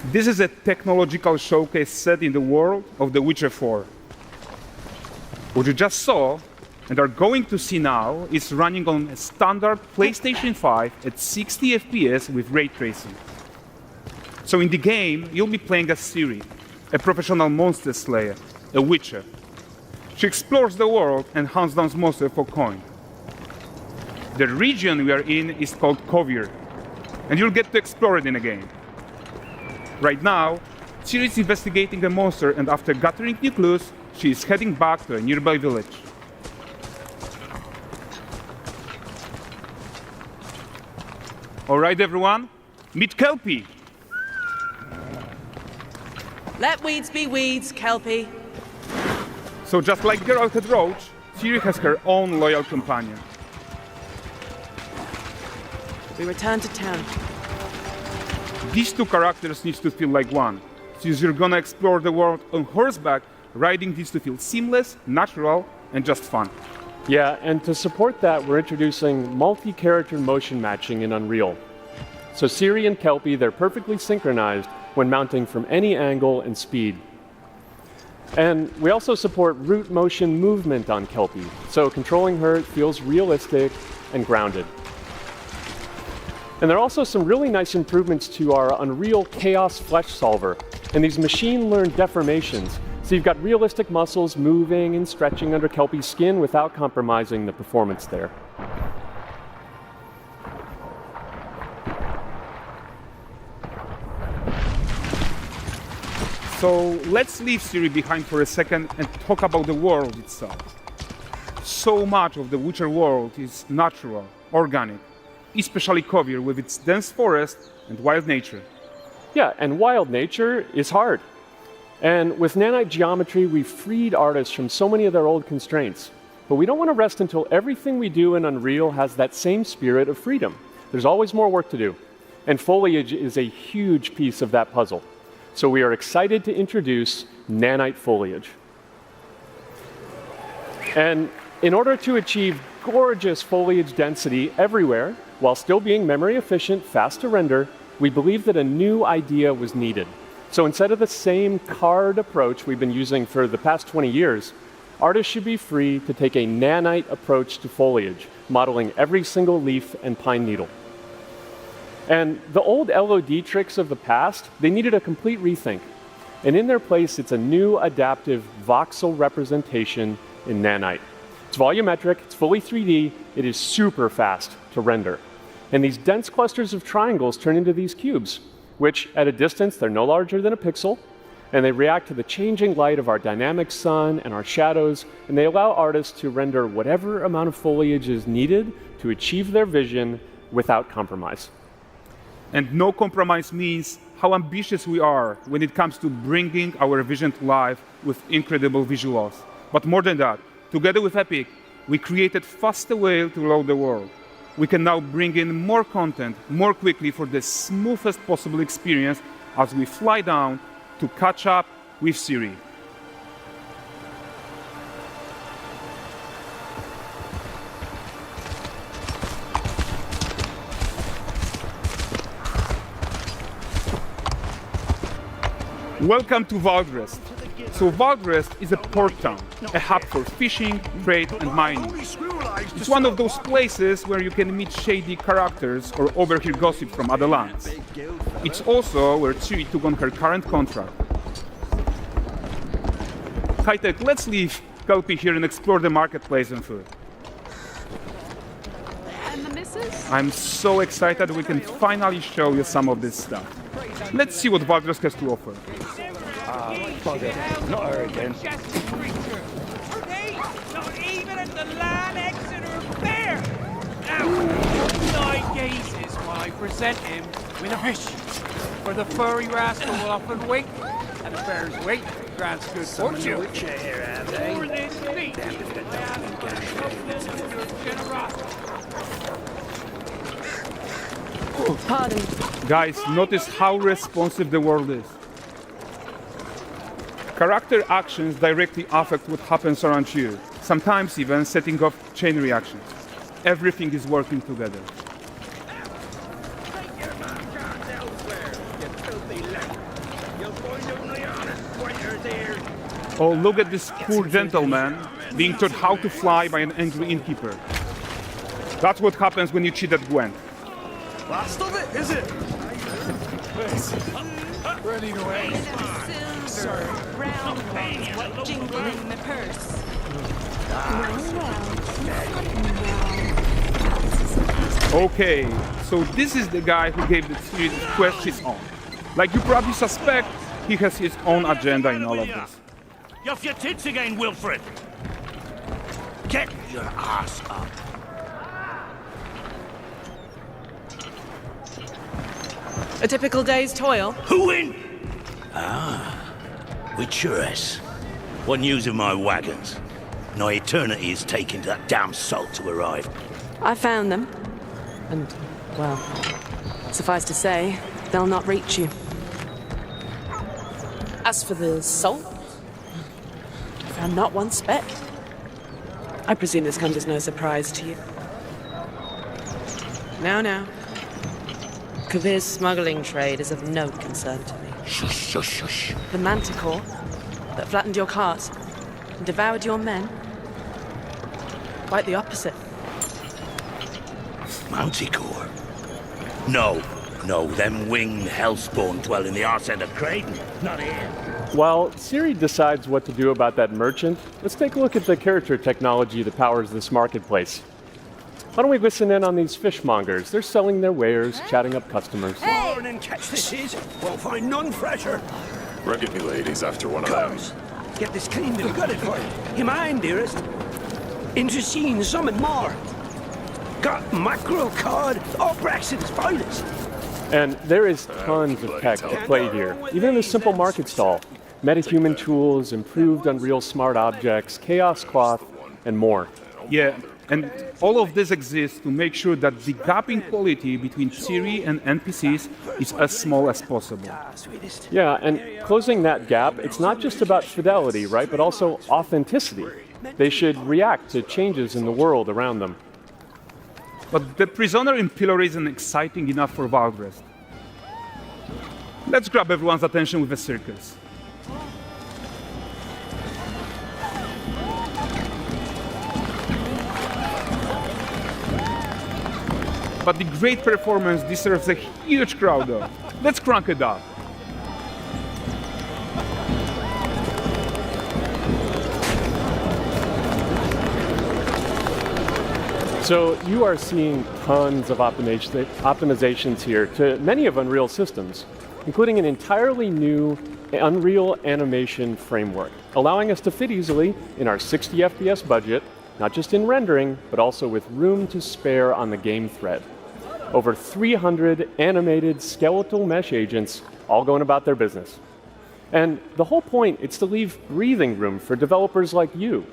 This is a technological showcase set in the world of The Witcher 4. What you just saw and are going to see now is running on a standard PlayStation 5 at 60 FPS with ray tracing. So in the game, you'll be playing as Ciri, a professional monster slayer, a witcher. She explores the world and hunts down monsters for coin. The region we are in is called Kovir, and you'll get to explore it in the game. Right now, Ciri is investigating a monster, and after gathering new clues, she is heading back to a nearby village. All right, everyone, meet Kelpie. Let weeds be weeds, Kelpie. So just like Geralt had Roach, Ciri has her own loyal companion. We return to town. These two characters need to feel like one. Since you're gonna explore the world on horseback, riding needs to feel seamless, natural, and just fun. Yeah, and to support that, we're introducing multi-character motion matching in Unreal. So Ciri and Kelpie, they're perfectly synchronized when mounting from any angle and speed. And we also support root motion movement on Kelpie, so controlling her feels realistic and grounded. And there are also some really nice improvements to our Unreal Chaos Flesh Solver and these machine-learned deformations. So you've got realistic muscles moving and stretching under Kelpie's skin without compromising the performance there. So let's leave Ciri behind for a second and talk about the world itself. So much of the Witcher world is natural, organic, especially Kovir with its dense forest and wild nature. Yeah, and wild nature is hard. And with nanite geometry, we've freed artists from so many of their old constraints. But we don't want to rest until everything we do in Unreal has that same spirit of freedom. There's always more work to do. And foliage is a huge piece of that puzzle. So we are excited to introduce Nanite Foliage. And in order to achieve gorgeous foliage density everywhere, while still being memory efficient, fast to render, we believe that a new idea was needed. So instead of the same card approach we've been using for the past 20 years, artists should be free to take a nanite approach to foliage, modeling every single leaf and pine needle. And the old LOD tricks of the past, they needed a complete rethink. And in their place, it's a new adaptive voxel representation in nanite. It's volumetric, it's fully 3D, it is super fast to render. And these dense clusters of triangles turn into these cubes, which at a distance, they're no larger than a pixel, and they react to the changing light of our dynamic sun and our shadows, and they allow artists to render whatever amount of foliage is needed to achieve their vision without compromise. And no compromise means how ambitious we are when it comes to bringing our vision to life with incredible visuals. But more than that, together with Epic, we created faster way to load the world. We can now bring in more content more quickly for the smoothest possible experience as we fly down to catch up with Ciri. Welcome to Vargorn. So Vargorn is a port town, a hub for fishing, trade and mining. It's one of those places where you can meet shady characters or overhear gossip from other lands. It's also where Ciri took on her current contract. High-tech, let's leave Kelpie here and explore the marketplace and food. And the missus? I'm so excited we can finally show you some of this stuff. Let's see what Vargorn has to offer. Bugger. Not her again. Not even at the land Exeter Fair! Now, 9 gazes while I present him with a fish. For the furry rascal will often wink, and the fair's weight grants good fortune. For this feat, Pardon. Guys, notice how responsive the world is. Character actions directly affect what happens around you, sometimes even setting off chain reactions. Everything is working together. Oh, look at this poor gentleman being taught how to fly by an angry innkeeper. That's what happens when you cheat at Gwent. Last of it, is it? Ready to aim. Round ones jingling the purse. Okay, so this is the guy who gave the series quest his own. Like you probably suspect, he has his own agenda in all of this. You off your tits again, Wilfred? Get your ass up. A typical day's toil. Who in? With Churres. What news of my wagons? No eternity is taking that damn salt to arrive. I found them. And, well, suffice to say, they'll not reach you. As for the salt, I found not one speck. I presume this comes as no surprise to you. Now. Kavir's smuggling trade is of no concern to me. Shush, shush, shush. The manticore that flattened your cart and devoured your men, quite the opposite. Manticore? No, them winged hellspawn dwell in the arse end of Creighton, not here. While Siri decides what to do about that merchant, let's take a look at the character technology that powers this marketplace. Why don't we listen in on these fishmongers? They're selling their wares, chatting up customers. Morning, catch this is. Won't find none fresher. Reckon me lady's after one of them. Comes. Get this cleaned and gutted for you. You mind, dearest? Into seeing some and more. Got mackerel, cod, all Braxton's finest. And there is tons of tech to play here, even in a simple market stall. Metahuman tools, improved Unreal smart objects, chaos cloth, and more. Yeah, and all of this exists to make sure that the gap in quality between Siri and NPCs is as small as possible. Sweetest. Yeah, and closing that gap, it's not just about fidelity, right, but also authenticity. They should react to changes in the world around them. But the prisoner in pillory isn't exciting enough for Valdrest. Let's grab everyone's attention with a circus. But the great performance deserves a huge crowd though. Let's crank it up. So you are seeing tons of optimizations here to many of Unreal systems, including an entirely new Unreal animation framework, allowing us to fit easily in our 60 FPS budget, not just in rendering, but also with room to spare on the game thread. Over 300 animated skeletal mesh agents all going about their business. And the whole point is to leave breathing room for developers like you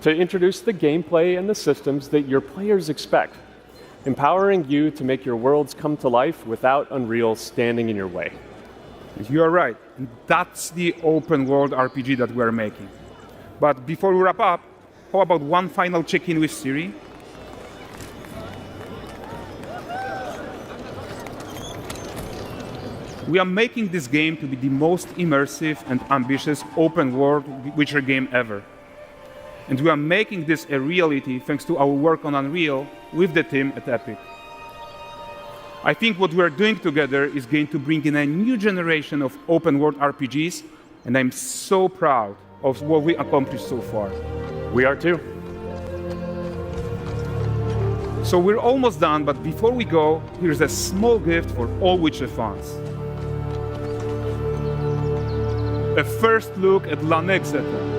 to introduce the gameplay and the systems that your players expect, empowering you to make your worlds come to life without Unreal standing in your way. You are right. And that's the open world RPG that we're making. But before we wrap up, how about one final check-in with Siri? We are making this game to be the most immersive and ambitious open world Witcher game ever. And we are making this a reality thanks to our work on Unreal with the team at Epic. I think what we are doing together is going to bring in a new generation of open world RPGs, and I'm so proud of what we accomplished so far. We are too. So we're almost done, but before we go, here's a small gift for all Witcher fans. A first look at La Nexeta.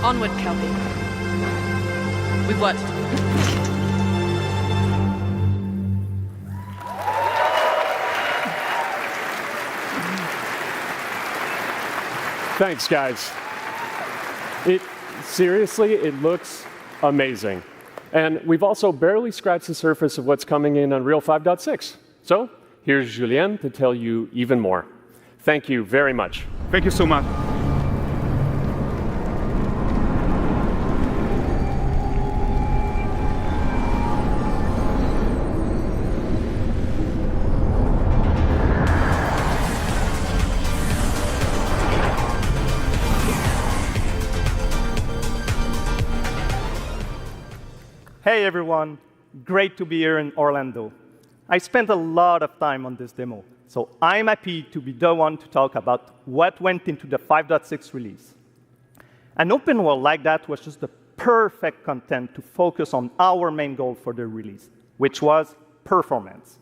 Onward, Kelpie. We've worked to do. Thanks, guys. Seriously, it looks amazing. And we've also barely scratched the surface of what's coming in Unreal 5.6. So here's Julien to tell you even more. Thank you very much. Thank you so much. Hey everyone, great to be here in Orlando. I spent a lot of time on this demo, so I'm happy to be the one to talk about what went into the 5.6 release. An open world like that was just the perfect content to focus on our main goal for the release, which was performance.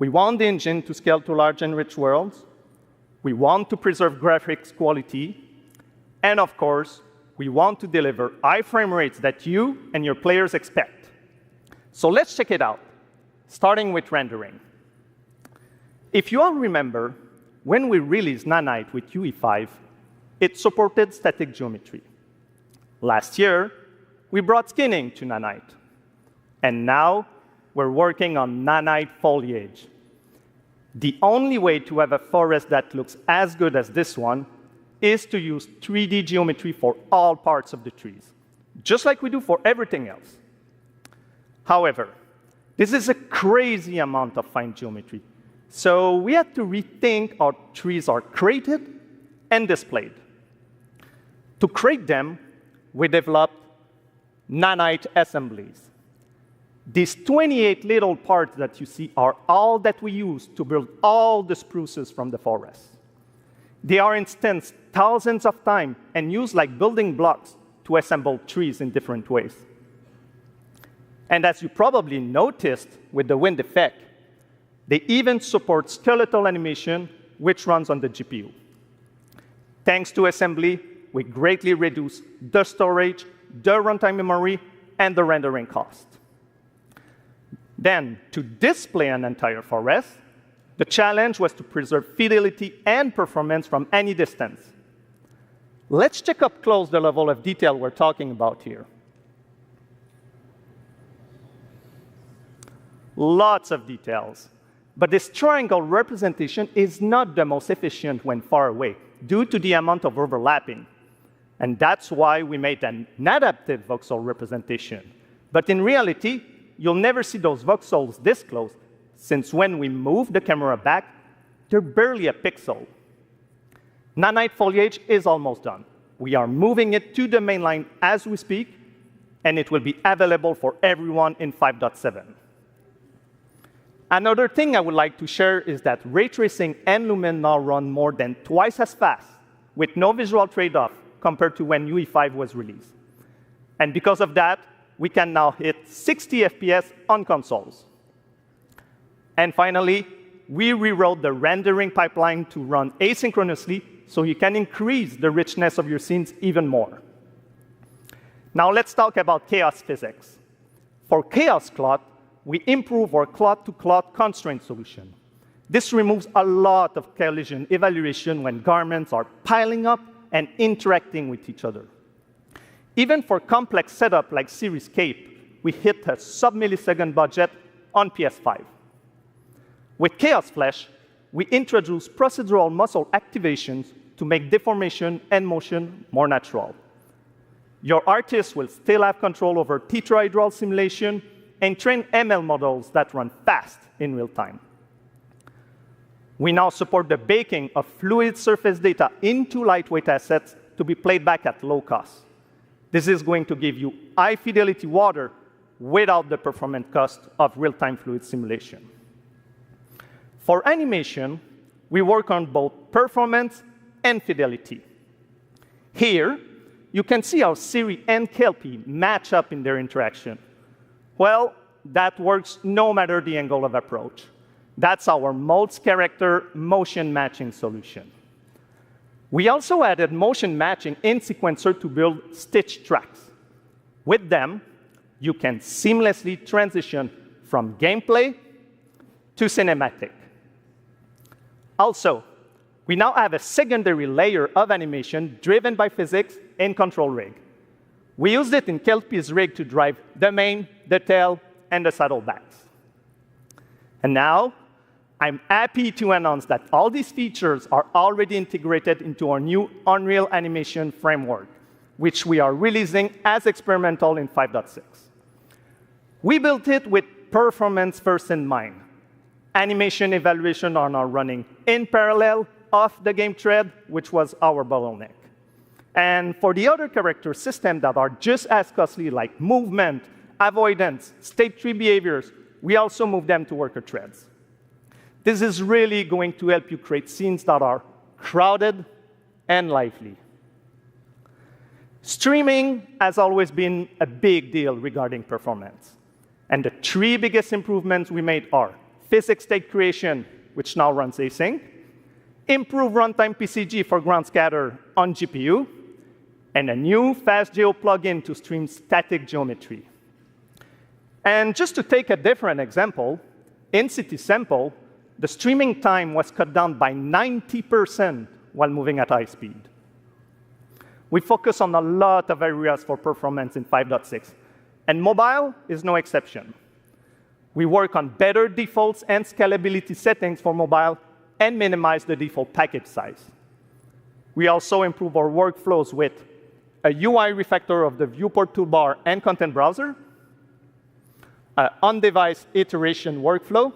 We want the engine to scale to large and rich worlds. We want to preserve graphics quality. And of course, we want to deliver high frame rates that you and your players expect. So let's check it out, starting with rendering. If you all remember, when we released Nanite with UE5, it supported static geometry. Last year, we brought skinning to Nanite. And now, we're working on Nanite Foliage. The only way to have a forest that looks as good as this one is to use 3D geometry for all parts of the trees, just like we do for everything else. However, this is a crazy amount of fine geometry, so we had to rethink how trees are created and displayed. To create them, we developed Nanite assemblies. These 28 little parts that you see are all that we use to build all the spruces from the forest. They are instanced thousands of times and used like building blocks to assemble trees in different ways. And as you probably noticed with the wind effect, they even support skeletal animation, which runs on the GPU. Thanks to assembly, we greatly reduce the storage, the runtime memory, and the rendering cost. Then, to display an entire forest, the challenge was to preserve fidelity and performance from any distance. Let's check up close the level of detail we're talking about here. Lots of details. But this triangle representation is not the most efficient when far away, due to the amount of overlapping. And that's why we made an adaptive voxel representation. But in reality, you'll never see those voxels this close, since when we move the camera back, they're barely a pixel. Nanite Foliage is almost done. We are moving it to the main line as we speak, and it will be available for everyone in 5.7. Another thing I would like to share is that ray tracing and Lumen now run more than twice as fast, with no visual trade-off compared to when UE5 was released. And because of that, we can now hit 60 FPS on consoles. And finally, we rewrote the rendering pipeline to run asynchronously so you can increase the richness of your scenes even more. Now let's talk about chaos physics. For chaos cloth, we improve our cloth-to-cloth constraint solution. This removes a lot of collision evaluation when garments are piling up and interacting with each other. Even for complex setup like Series Cape, we hit a sub-millisecond budget on PS5. With Chaos Flesh, we introduce procedural muscle activations to make deformation and motion more natural. Your artist will still have control over tetrahedral simulation and train ML models that run fast in real time. We now support the baking of fluid surface data into lightweight assets to be played back at low cost. This is going to give you high-fidelity water without the performance cost of real-time fluid simulation. For animation, we work on both performance and fidelity. Here, you can see how Siri and Kelpie match up in their interaction. Well, that works no matter the angle of approach. That's our modes character motion matching solution. We also added motion matching in Sequencer to build stitch tracks. With them, you can seamlessly transition from gameplay to cinematic. Also, we now have a secondary layer of animation driven by physics in Control Rig. We used it in Kelpie's rig to drive the mane, the tail, and the saddlebags. And now, I'm happy to announce that all these features are already integrated into our new Unreal Animation framework, which we are releasing as experimental in 5.6. We built it with performance first in mind. Animation evaluation are now running in parallel off the game thread, which was our bottleneck. And for the other character systems that are just as costly, like movement avoidance, state tree behaviors, we also move them to worker threads. This is really going to help you create scenes that are crowded and lively. Streaming has always been a big deal regarding performance. And the three biggest improvements we made are physics state creation, which now runs async, improved runtime PCG for ground scatter on GPU, and a new FastGeo plugin to stream static geometry. And just to take a different example, in CitySample, the streaming time was cut down by 90% while moving at high speed. We focus on a lot of areas for performance in 5.6, and mobile is no exception. We work on better defaults and scalability settings for mobile and minimize the default package size. We also improve our workflows with a UI refactor of the viewport toolbar and content browser, an on-device iteration workflow,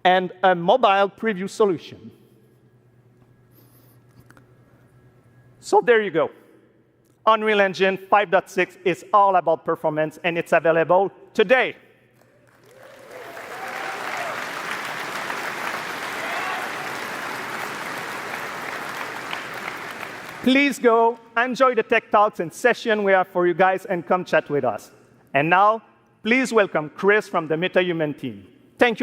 and a mobile preview solution. So there you go. Unreal Engine 5.6 is all about performance, and it's available today. Please go enjoy the tech talks and session we have for you guys and come chat with us. And now, please welcome Chris from the MetaHuman team. Thank you.